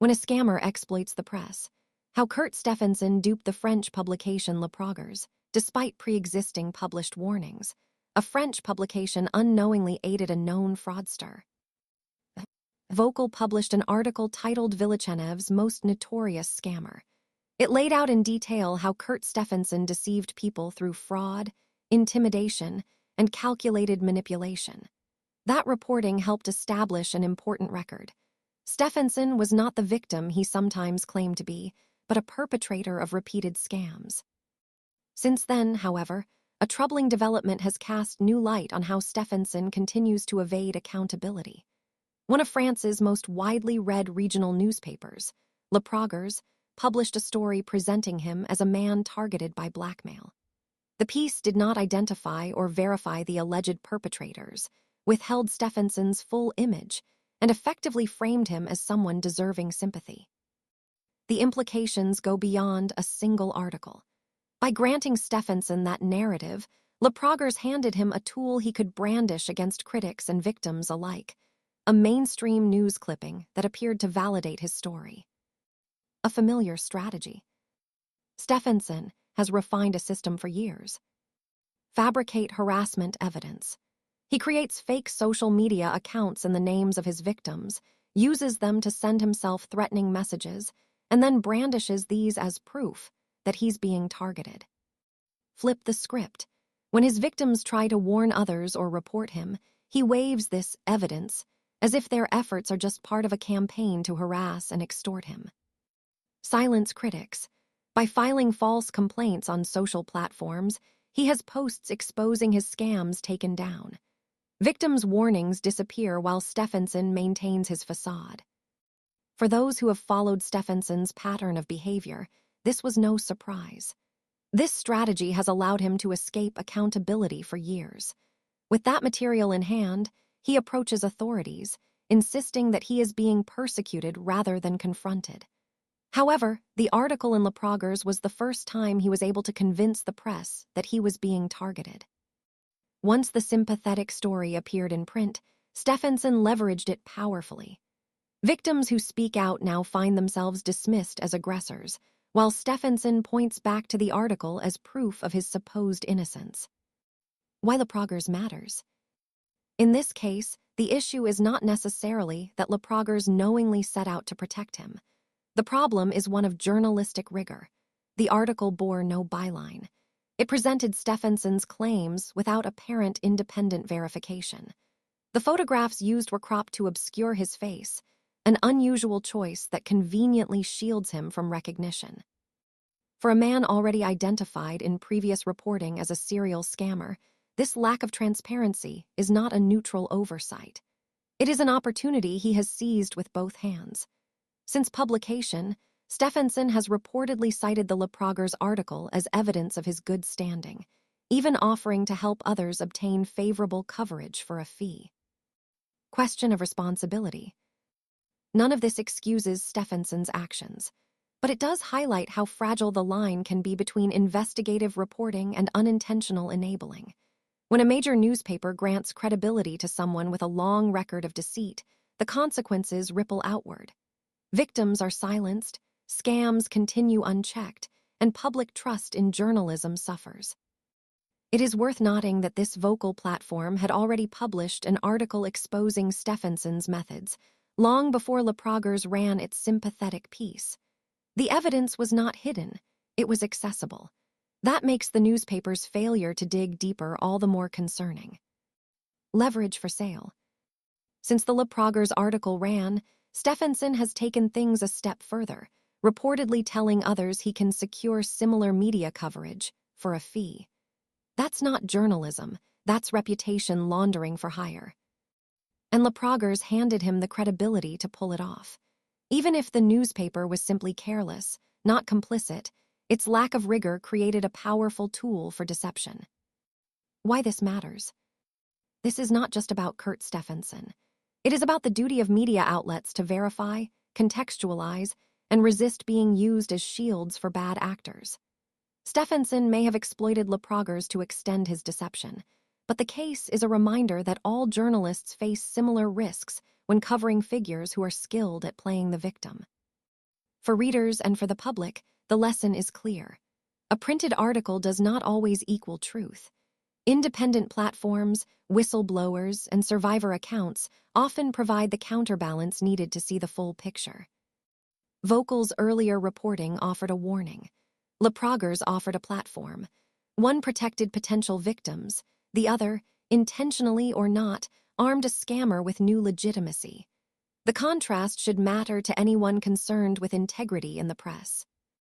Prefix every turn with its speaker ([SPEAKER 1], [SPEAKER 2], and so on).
[SPEAKER 1] when a scammer exploits the press. How Kurt Stephenson duped the French publication Le Progrès, despite pre-existing published warnings. A French publication unknowingly aided a known fraudster. Vocal published an article titled Villechenev's Most Notorious Scammer. It laid out in detail how Kurt Stephenson deceived people through fraud, intimidation, and calculated manipulation. That reporting helped establish an important record. Stephenson was not the victim he sometimes claimed to be, but a perpetrator of repeated scams. Since then, however, a troubling development has cast new light on how Stephenson continues to evade accountability. One of France's most widely read regional newspapers, Le Progrès, published a story presenting him as a man targeted by blackmail. The piece did not identify or verify the alleged perpetrators, withheld Stephenson's full image, and effectively framed him as someone deserving sympathy. The implications go beyond a single article. By granting Stephenson that narrative, Le Progrès handed him a tool he could brandish against critics and victims alike, a mainstream news clipping that appeared to validate his story. A familiar strategy. Stephenson has refined a system for years. Fabricate harassment evidence. He creates fake social media accounts in the names of his victims, uses them to send himself threatening messages, and then brandishes these as proof that he's being targeted. Flip the script. When his victims try to warn others or report him, he waves this evidence as if their efforts are just part of a campaign to harass and extort him. Silence critics. By filing false complaints on social platforms, he has posts exposing his scams taken down. Victims' warnings disappear while Stephenson maintains his facade. For those who have followed Stephenson's pattern of behavior, this was no surprise. This strategy has allowed him to escape accountability for years. With that material in hand, he approaches authorities, insisting that he is being persecuted rather than confronted. However, the article in Le Progrès was the first time he was able to convince the press that he was being targeted. Once the sympathetic story appeared in print, Stephenson leveraged it powerfully. Victims who speak out now find themselves dismissed as aggressors, while Stephenson points back to the article as proof of his supposed innocence. Why Le Progrès matters. In this case, the issue is not necessarily that Le Progrès knowingly set out to protect him. The problem is one of journalistic rigor. The article bore no byline. It presented Stephenson's claims without apparent independent verification. The photographs used were cropped to obscure his face, an unusual choice that conveniently shields him from recognition. For a man already identified in previous reporting as a serial scammer, this lack of transparency is not a neutral oversight. It is an opportunity he has seized with both hands. Since publication, Stephenson has reportedly cited the Le Progrès article as evidence of his good standing, even offering to help others obtain favorable coverage for a fee. Question of responsibility. None of this excuses Stephenson's actions, but it does highlight how fragile the line can be between investigative reporting and unintentional enabling. When a major newspaper grants credibility to someone with a long record of deceit, the consequences ripple outward. Victims are silenced, scams continue unchecked, and public trust in journalism suffers. It is worth noting that this vocal platform had already published an article exposing Stephenson's methods, long before Le Progrès ran its sympathetic piece. The evidence was not hidden, it was accessible. That makes the newspaper's failure to dig deeper all the more concerning. Leverage for sale. Since the Le Progrès article ran, Stephenson has taken things a step further, reportedly telling others he can secure similar media coverage for a fee. That's not journalism, that's reputation laundering for hire. And Le Progrès handed him the credibility to pull it off. Even if the newspaper was simply careless, not complicit, its lack of rigor created a powerful tool for deception. Why this matters? This is not just about Kurt Stephenson. It is about the duty of media outlets to verify, contextualize, and resist being used as shields for bad actors. Stephenson may have exploited Le Progrès to extend his deception, but the case is a reminder that all journalists face similar risks when covering figures who are skilled at playing the victim. For readers and for the public, the lesson is clear. A printed article does not always equal truth. Independent platforms, whistleblowers, and survivor accounts often provide the counterbalance needed to see the full picture. Vocal's earlier reporting offered a warning. Le Progrès offered a platform. One protected potential victims, the other, intentionally or not, armed a scammer with new legitimacy. The contrast should matter to anyone concerned with integrity in the press.